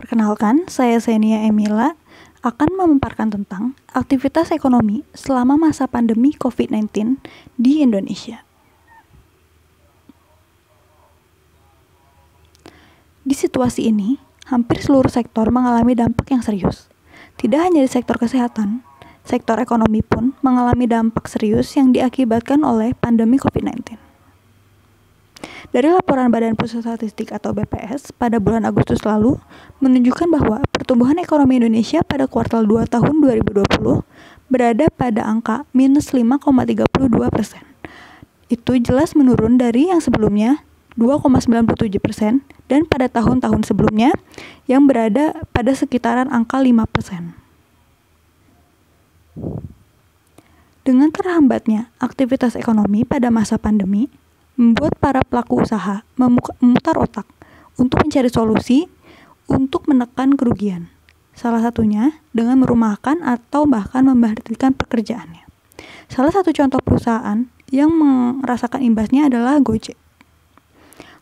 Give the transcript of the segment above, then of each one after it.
Perkenalkan, saya Xenia Emila akan memaparkan tentang aktivitas ekonomi selama masa pandemi COVID-19 di Indonesia. Di situasi ini, hampir seluruh sektor mengalami dampak yang serius. Tidak hanya di sektor kesehatan, sektor ekonomi pun mengalami dampak serius yang diakibatkan oleh pandemi COVID-19. Dari laporan Badan Pusat Statistik atau BPS pada bulan Agustus lalu menunjukkan bahwa pertumbuhan ekonomi Indonesia pada kuartal 2 tahun 2020 berada pada angka minus 5,32%. Itu jelas menurun dari yang sebelumnya 2,97% dan pada tahun-tahun sebelumnya yang berada pada sekitaran angka 5%. Dengan terhambatnya aktivitas ekonomi pada masa pandemi, membuat para pelaku usaha memutar otak untuk mencari solusi untuk menekan kerugian. Salah satunya dengan merumahkan atau bahkan memberhentikan pekerjaannya. Salah satu contoh perusahaan yang merasakan imbasnya adalah Gojek.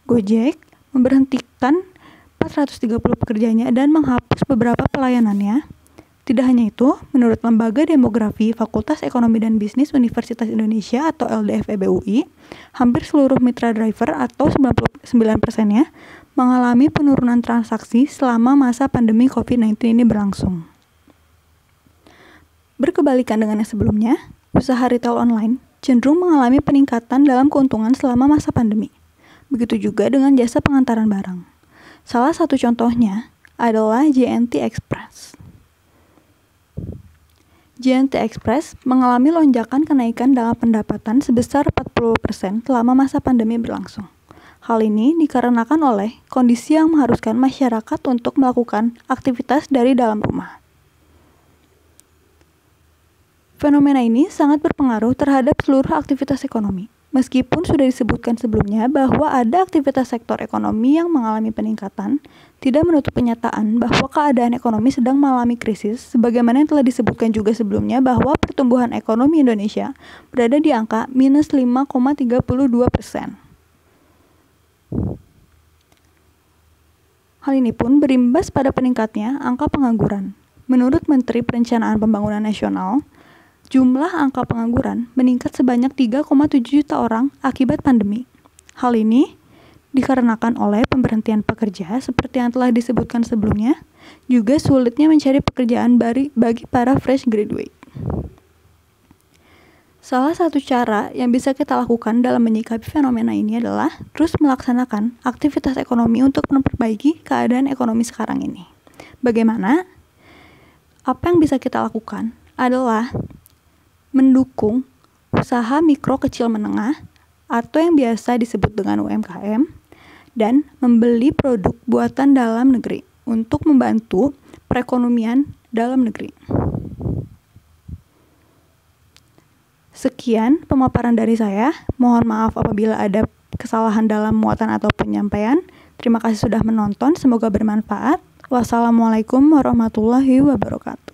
Gojek memberhentikan 430 pekerjanya dan menghapus beberapa pelayanannya. Tidak hanya itu, menurut Lembaga Demografi Fakultas Ekonomi dan Bisnis Universitas Indonesia atau LDF FEB UI, hampir seluruh mitra driver atau 99%-nya mengalami penurunan transaksi selama masa pandemi COVID-19 ini berlangsung. Berkebalikan dengan yang sebelumnya, usaha retail online cenderung mengalami peningkatan dalam keuntungan selama masa pandemi. Begitu juga dengan jasa pengantaran barang. Salah satu contohnya adalah JNT Express. JNT Express mengalami lonjakan kenaikan dalam pendapatan sebesar 40% selama masa pandemi berlangsung. Hal ini dikarenakan oleh kondisi yang mengharuskan masyarakat untuk melakukan aktivitas dari dalam rumah. Fenomena ini sangat berpengaruh terhadap seluruh aktivitas ekonomi. Meskipun sudah disebutkan sebelumnya bahwa ada aktivitas sektor ekonomi yang mengalami peningkatan, tidak menutup kenyataan bahwa keadaan ekonomi sedang mengalami krisis, sebagaimana yang telah disebutkan juga sebelumnya bahwa pertumbuhan ekonomi Indonesia berada di angka minus 5,32%. Hal ini pun berimbas pada peningkatnya angka pengangguran. Menurut Menteri Perencanaan Pembangunan Nasional, jumlah angka pengangguran meningkat sebanyak 3,7 juta orang akibat pandemi. Hal ini dikarenakan oleh pemberhentian pekerja seperti yang telah disebutkan sebelumnya, juga sulitnya mencari pekerjaan bagi para fresh graduate. Salah satu cara yang bisa kita lakukan dalam menyikapi fenomena ini adalah terus melaksanakan aktivitas ekonomi untuk memperbaiki keadaan ekonomi sekarang ini. Bagaimana? Apa yang bisa kita lakukan adalah mendukung usaha mikro kecil menengah atau yang biasa disebut dengan UMKM dan membeli produk buatan dalam negeri untuk membantu perekonomian dalam negeri. Sekian pemaparan dari saya. Mohon maaf apabila ada kesalahan dalam muatan atau penyampaian. Terima kasih sudah menonton. Semoga bermanfaat. Wassalamualaikum warahmatullahi wabarakatuh.